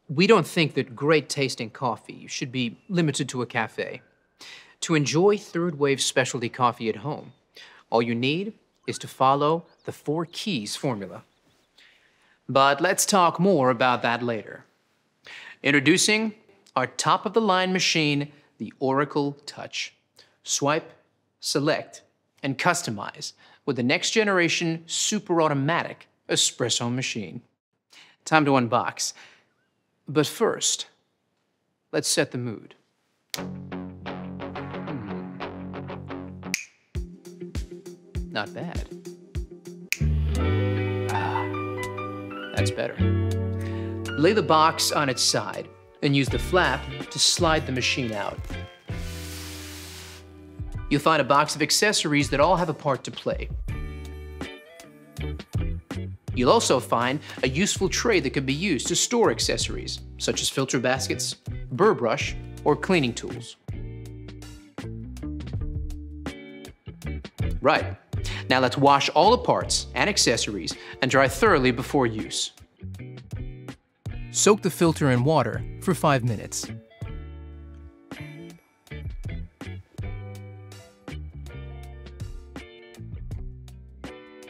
We don't think that great tasting coffee should be limited to a cafe. To enjoy third wave specialty coffee at home, all you need is to follow the 4 keys formula. But let's talk more about that later. Introducing our top-of-the-line machine, the Oracle Touch. Swipe, select, and customize with the next generation super automatic espresso machine. Time to unbox. But first, let's set the mood. Not bad. That's better. Lay the box on its side and use the flap to slide the machine out. You'll find a box of accessories that all have a part to play. You'll also find a useful tray that can be used to store accessories, such as filter baskets, burr brush, or cleaning tools. Right. Now let's wash all the parts and accessories and dry thoroughly before use. Soak the filter in water for 5 minutes.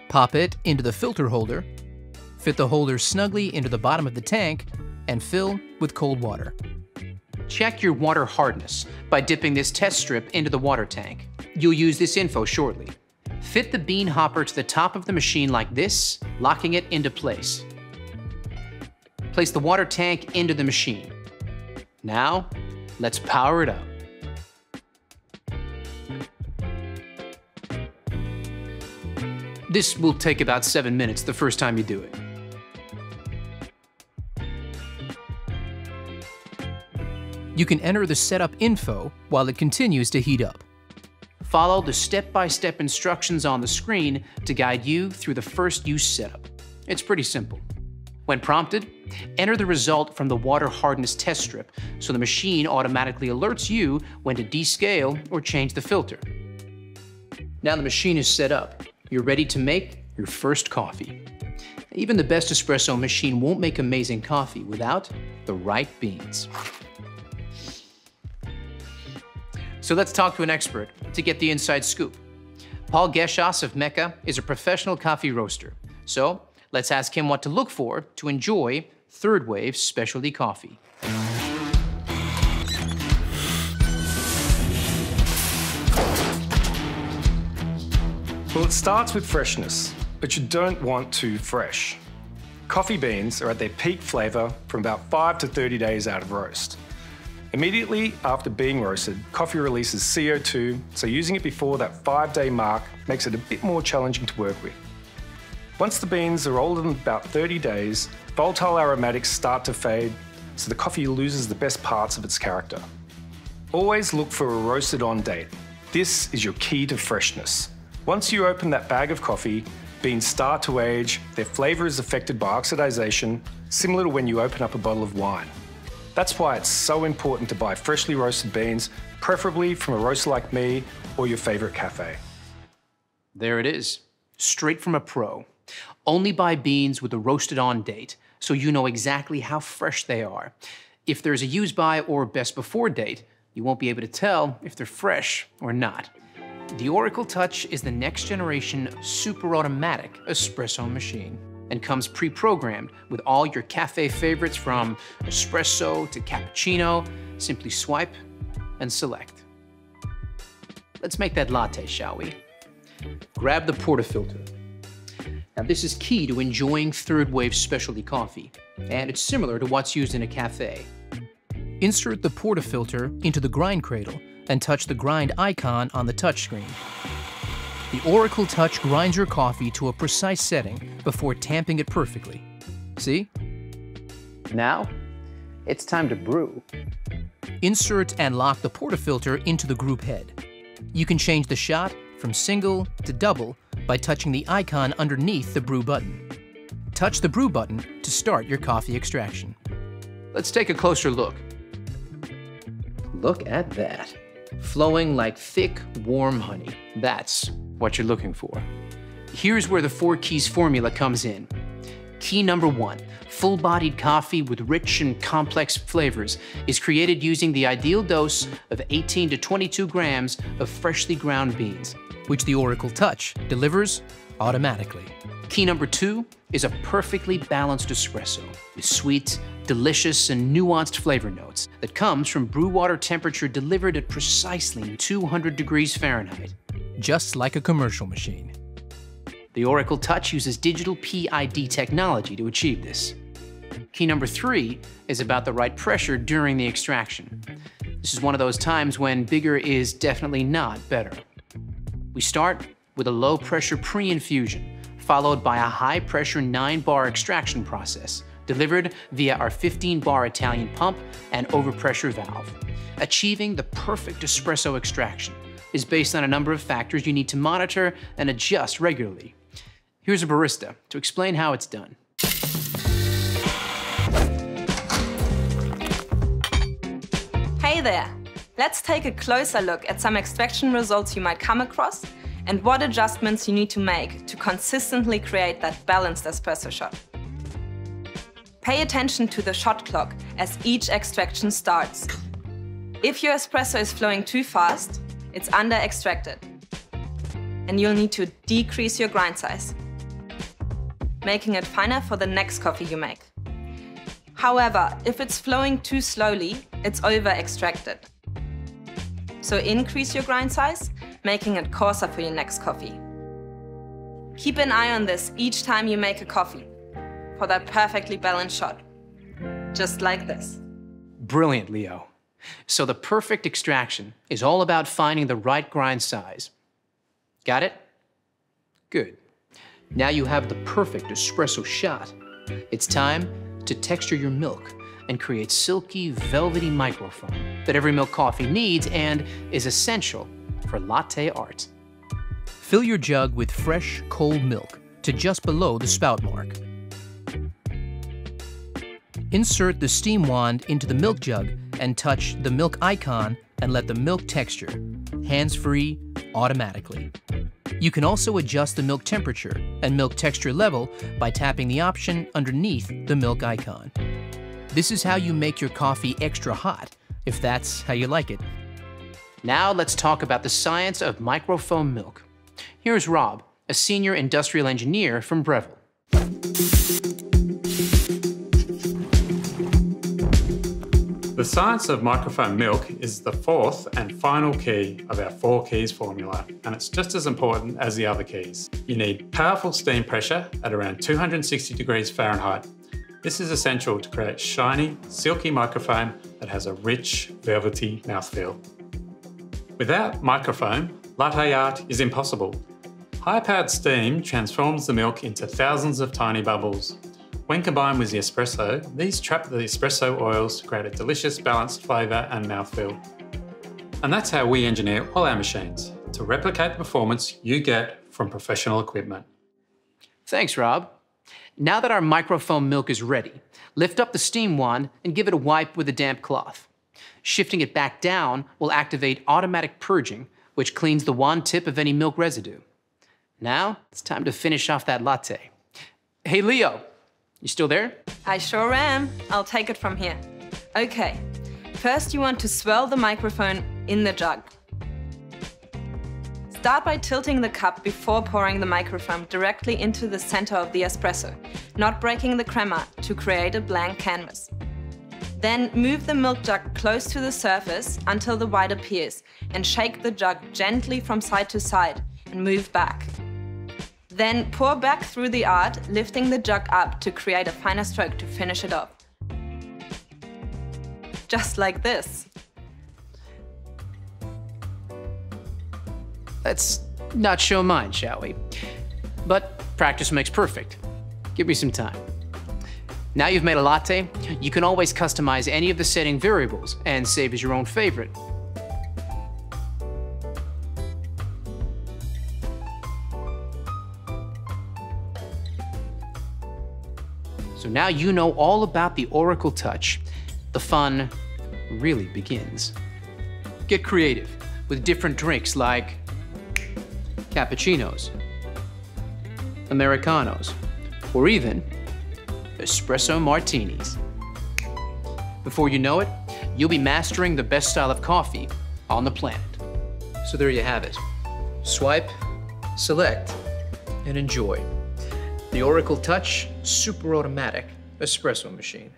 Pop it into the filter holder, fit the holder snugly into the bottom of the tank, and fill with cold water. Check your water hardness by dipping this test strip into the water tank. You'll use this info shortly. Fit the bean hopper to the top of the machine like this, locking it into place. Place the water tank into the machine. Now, let's power it up. This will take about 7 minutes the first time you do it. You can enter the setup info while it continues to heat up. Follow the step-by-step instructions on the screen to guide you through the first use setup. It's pretty simple. When prompted, enter the result from the water hardness test strip so the machine automatically alerts you when to descale or change the filter. Now the machine is set up. You're ready to make your first coffee. Even the best espresso machine won't make amazing coffee without the right beans. So let's talk to an expert to get the inside scoop. Paul Geschas of Mecca is a professional coffee roaster. So let's ask him what to look for to enjoy third wave specialty coffee. Well, it starts with freshness, but you don't want too fresh. Coffee beans are at their peak flavour from about 5 to 30 days out of roast. Immediately after being roasted, coffee releases CO2, so using it before that 5-day mark makes it a bit more challenging to work with. Once the beans are older than about 30 days, volatile aromatics start to fade, so the coffee loses the best parts of its character. Always look for a roasted on date. This is your key to freshness. Once you open that bag of coffee, beans start to age, their flavour is affected by oxidation, similar to when you open up a bottle of wine. That's why it's so important to buy freshly roasted beans, preferably from a roaster like me or your favourite cafe. There it is, straight from a pro. Only buy beans with a roasted on date, so you know exactly how fresh they are. If there's a use by or best before date, you won't be able to tell if they're fresh or not. The Oracle Touch is the next generation super automatic espresso machine and comes pre-programmed with all your cafe favorites from espresso to cappuccino. Simply swipe and select. Let's make that latte, shall we? Grab the portafilter. Now this is key to enjoying third wave specialty coffee, and it's similar to what's used in a cafe. Insert the portafilter into the grind cradle and touch the grind icon on the touchscreen. The Oracle Touch grinds your coffee to a precise setting before tamping it perfectly. See? Now, it's time to brew. Insert and lock the portafilter into the group head. You can change the shot from single to double by touching the icon underneath the brew button. Touch the brew button to start your coffee extraction. Let's take a closer look. Look at that. Flowing like thick, warm honey. That's what you're looking for. Here's where the 4 keys formula comes in. Key number 1, full-bodied coffee with rich and complex flavors is created using the ideal dose of 18 to 22 grams of freshly ground beans, which the Oracle Touch delivers automatically. Key number 2 is a perfectly balanced espresso with sweet, delicious, and nuanced flavor notes that comes from brew water temperature delivered at precisely 200 degrees Fahrenheit, just like a commercial machine. The Oracle Touch uses digital PID technology to achieve this. Key number 3 is about the right pressure during the extraction. This is one of those times when bigger is definitely not better. We start with a low-pressure pre-infusion, followed by a high-pressure 9-bar extraction process, delivered via our 15-bar Italian pump and overpressure valve. Achieving the perfect espresso extraction is based on a number of factors you need to monitor and adjust regularly. Here's a barista to explain how it's done. Hey there! Let's take a closer look at some extraction results you might come across and what adjustments you need to make to consistently create that balanced espresso shot. Pay attention to the shot clock as each extraction starts. If your espresso is flowing too fast, it's under-extracted, and you'll need to decrease your grind size, making it finer for the next coffee you make. However, if it's flowing too slowly, it's over-extracted. So increase your grind size, making it coarser for your next coffee. Keep an eye on this each time you make a coffee for that perfectly balanced shot, just like this. Brilliant, Leo. So the perfect extraction is all about finding the right grind size. Got it? Good. Now you have the perfect espresso shot. It's time to texture your milk and create silky, velvety microfoam that every milk coffee needs and is essential for latte art. Fill your jug with fresh, cold milk to just below the spout mark. Insert the steam wand into the milk jug and touch the milk icon and let the milk texture, hands-free, automatically. You can also adjust the milk temperature and milk texture level by tapping the option underneath the milk icon. This is how you make your coffee extra hot, if that's how you like it. Now let's talk about the science of microfoam milk. Here's Rob, a senior industrial engineer from Breville. The science of microfoam milk is the fourth and final key of our 4 keys formula, and it's just as important as the other keys. You need powerful steam pressure at around 260 degrees Fahrenheit. This is essential to create shiny, silky microfoam that has a rich, velvety mouthfeel. Without microfoam, latte art is impossible. High-powered steam transforms the milk into thousands of tiny bubbles. When combined with the espresso, these trap the espresso oils to create a delicious balanced flavour and mouthfeel. And that's how we engineer all our machines, to replicate the performance you get from professional equipment. Thanks, Rob. Now that our microfoam milk is ready, lift up the steam wand and give it a wipe with a damp cloth. Shifting it back down will activate automatic purging, which cleans the wand tip of any milk residue. Now, it's time to finish off that latte. Hey, Leo, you still there? I sure am. I'll take it from here. Okay, first you want to swirl the microphone in the jug. Start by tilting the cup before pouring the microfoam directly into the center of the espresso, not breaking the crema to create a blank canvas. Then move the milk jug close to the surface until the white appears and shake the jug gently from side to side and move back. Then pour back through the art, lifting the jug up to create a finer stroke to finish it off. Just like this. Let's not show mine, shall we? But practice makes perfect. Give me some time. Now you've made a latte, you can always customize any of the setting variables and save as your own favorite. So now you know all about the Oracle Touch. The fun really begins. Get creative with different drinks like cappuccinos, Americanos, or even espresso martinis. Before you know it, you'll be mastering the best style of coffee on the planet. So there you have it. Swipe, select, and enjoy. The Oracle Touch Super Automatic Espresso Machine.